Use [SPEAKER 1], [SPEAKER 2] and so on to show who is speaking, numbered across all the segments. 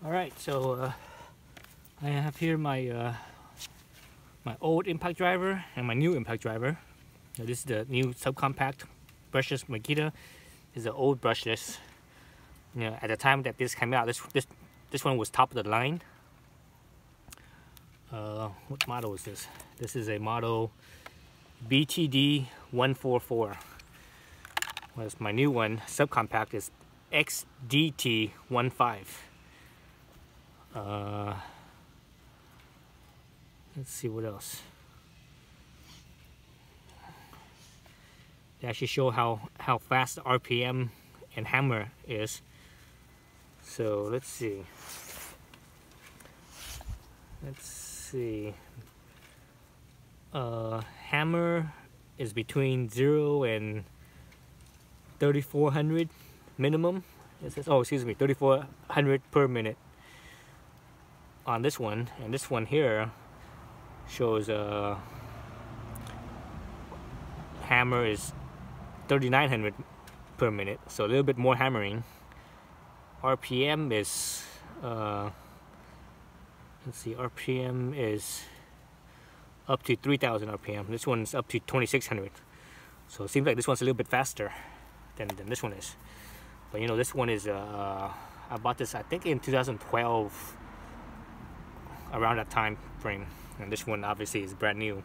[SPEAKER 1] Alright, so I have here my my old impact driver and my new impact driver. Now, this is the new subcompact brushless Makita. This is the old brushless. You know, at the time that this came out, this one was top of the line. What model is this? This is a model BTD 144. Whereas my new one, subcompact, is XDT 15. Let's see what else. They actually show how fast the RPM and hammer is. So let's see. Hammer is between 0 and 3400 minimum. It says, oh, excuse me, 3400 per minute on this one, and this one here shows hammer is 3900 per minute, so a little bit more hammering. RPM is let's see, RPM is up to 3000 RPM. This one's up to 2600, so it seems like this one's a little bit faster than this one is. But you know, this one is I bought this I think in 2012, around that time frame, and this one obviously is brand new.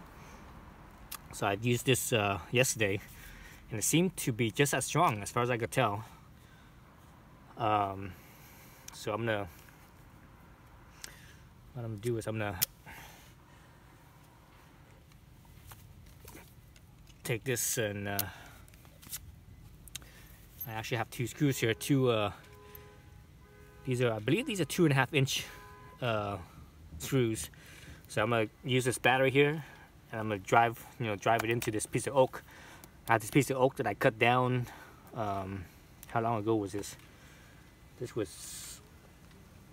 [SPEAKER 1] So I used this yesterday, and it seemed to be just as strong as far as I could tell. So what I'm gonna do is I'm gonna take this, and I actually have two screws here. These are, I believe these are 2.5 inch screws. So I'm gonna use this battery here, and I'm gonna drive it into this piece of oak. I have this piece of oak that I cut down. How long ago was this? This was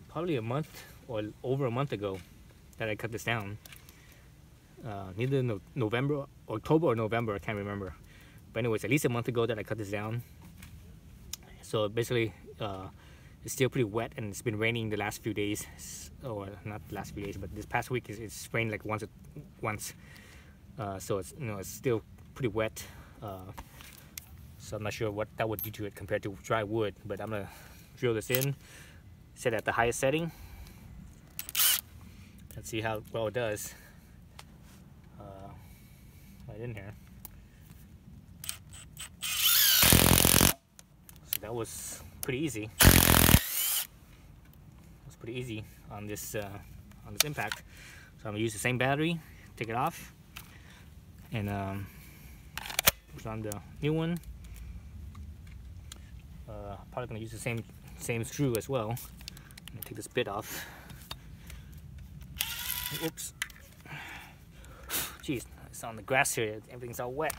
[SPEAKER 1] probably a month or over a month ago that I cut this down. Neither November, October or November, I can't remember. But anyways, at least a month ago that I cut this down. So basically, it's still pretty wet, and it's been raining the last few days, or not the last few days, but this past week it's rained like once. So it's, you know, it's still pretty wet. So I'm not sure what that would do to it compared to dry wood, but I'm gonna drill this in, set it at the highest setting, and see how well it does. Right in here. So that was pretty easy. Pretty easy on this impact. So I'm gonna use the same battery, take it off, and put on the new one. Probably gonna use the same screw as well. I'm gonna take this bit off. Oops. Jeez, it's on the grass here. Everything's all wet.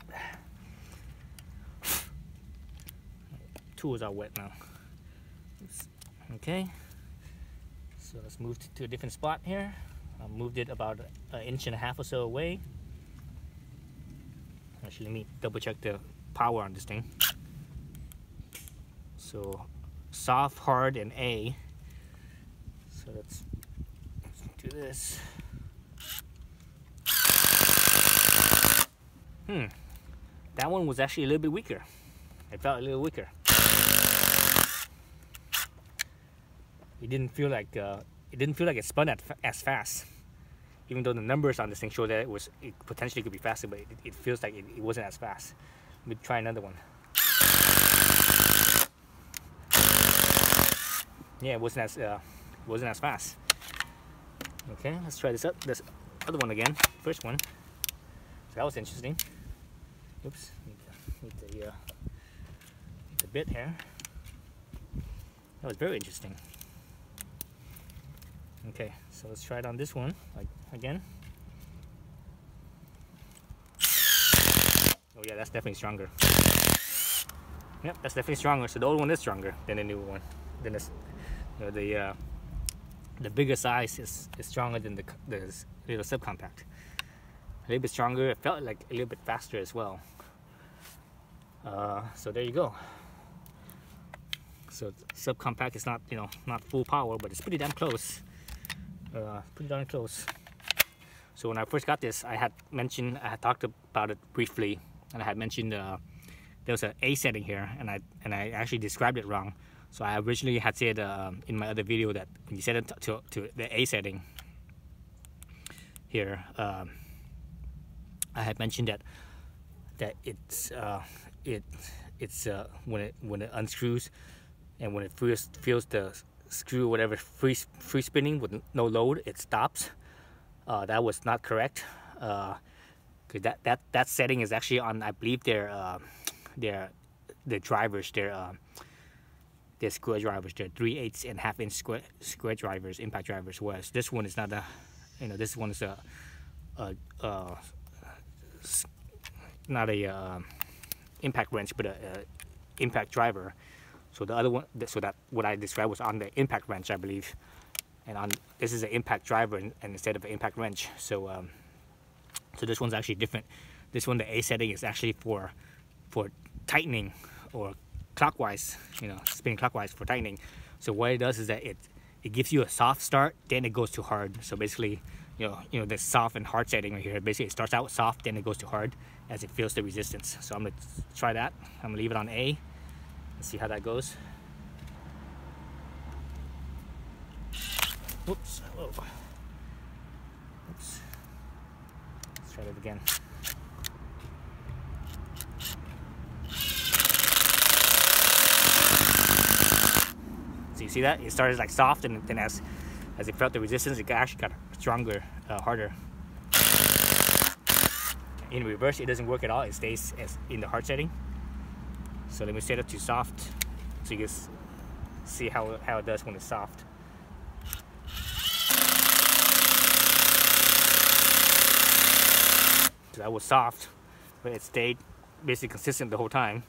[SPEAKER 1] Tools are wet now. Oops. Okay. So let's move to a different spot here. I moved it about 1.5 inches or so away. Actually, let me double check the power on this thing. So soft, hard, and A. So let's do this. That one was actually a little bit weaker. It felt a little weaker. It didn't feel like it spun as fast, even though the numbers on this thing show that it potentially could be faster, but it feels like it wasn't as fast. Let me try another one. Yeah, it wasn't as fast. Okay, let's try this other one again. First one. So that was interesting. Oops, need the bit here. That was very interesting. Okay, so let's try it on this one again. Oh yeah, that's definitely stronger. Yep, that's definitely stronger. So the old one is stronger than the new one. Then this, you know, the bigger size is stronger than the little subcompact. A little bit stronger. It felt like a little bit faster as well. So there you go. So subcompact is not, not full power, but it's pretty damn close. Pretty darn close. So when I first got this, I had talked about it briefly, and I had mentioned there was an A setting here, and I actually described it wrong. So I originally had said in my other video that when you set it to the A setting here, I had mentioned that it's when it unscrews and when it feels the screw, whatever, free spinning with no load, it stops. That was not correct. Cause that setting is actually on, I believe, their drivers, their square drivers, their 3/8 and 1/2 inch square drivers, impact drivers. Whereas this one is not a, this one is not a impact wrench, but a impact driver. So the other one, so that what I described was on the impact wrench, I believe, and this is an impact driver and instead of an impact wrench. So so this one's actually different. This one, the A setting, is actually for tightening or clockwise, spinning clockwise for tightening. So what it does is that it gives you a soft start, then it goes to hard. So basically, this soft and hard setting right here, basically it starts out soft, then it goes to hard as it feels the resistance. So I'm gonna try that. I'm gonna leave it on A. Let's see how that goes. Whoops. Whoa. Oops. Let's try that again. So you see that? It started like soft, and then as it felt the resistance, it actually got stronger, harder. In reverse, it doesn't work at all. It stays as in the hard setting. So let me set it to soft so you can see how it does when it's soft. So that was soft, but it stayed basically consistent the whole time.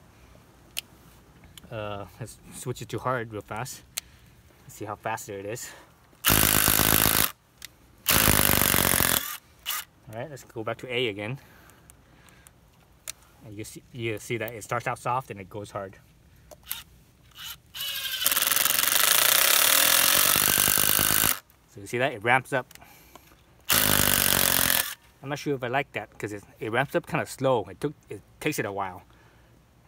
[SPEAKER 1] Let's switch it to hard real fast. Let's see how faster it is. Alright, let's go back to A again. And you see that it starts out soft and it goes hard. So you see that? It ramps up. I'm not sure if I like that because it ramps up kind of slow. It takes it a while.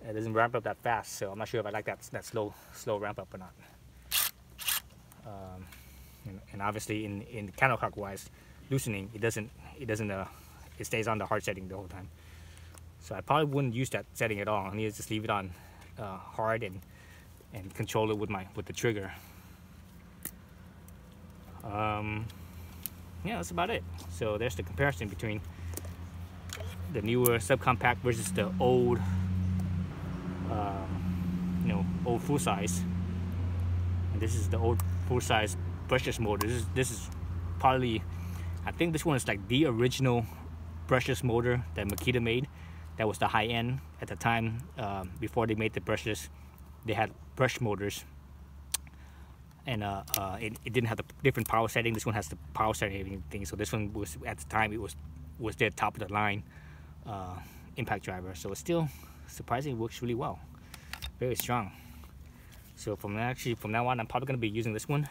[SPEAKER 1] It doesn't ramp up that fast, so I'm not sure if I like that slow ramp up or not. And obviously in counterclockwise loosening, it stays on the hard setting the whole time. So I probably wouldn't use that setting at all. I need to just leave it on hard and control it with the trigger. Yeah, that's about it. So there's the comparison between the newer subcompact versus the old, old full size. And this is the old full size brushless motor. This is probably, I think this one is like the original brushless motor that Makita made. That was the high end at the time. Before they made the brushless, they had brush motors, and it didn't have the different power setting. This one has the power setting and everything. So this one was, at the time, it was their top of the line impact driver. So it still surprisingly works really well, very strong. So from now on, I'm probably gonna be using this one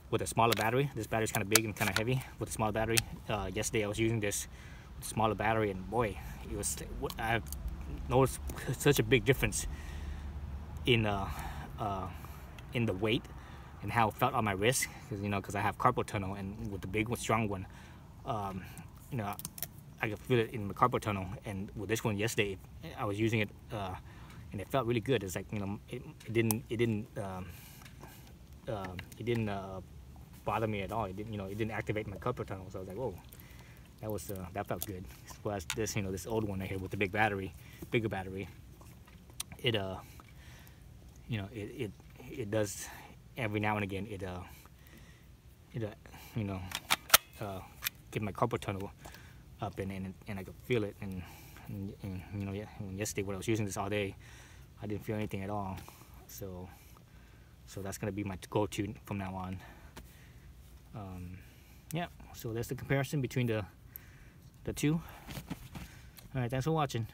[SPEAKER 1] with a smaller battery. This battery is kind of big and kind of heavy with a small battery. Yesterday I was using this with a smaller battery, and boy, I've noticed such a big difference in the weight and how it felt on my wrist, because I have carpal tunnel, and with the big one, strong one, I could feel it in the carpal tunnel. And with this one yesterday, I was using it, and it felt really good. It's like, it didn't bother me at all. It didn't activate my carpal tunnel. So I was like, whoa, that felt good. Whereas this, this old one right here with the bigger battery, it does every now and again. Get my carpal tunnel up, and I could feel it. And yesterday when I was using this all day, I didn't feel anything at all. So that's gonna be my go-to from now on. Yeah. So that's the comparison between the two. All right. Thanks for watching.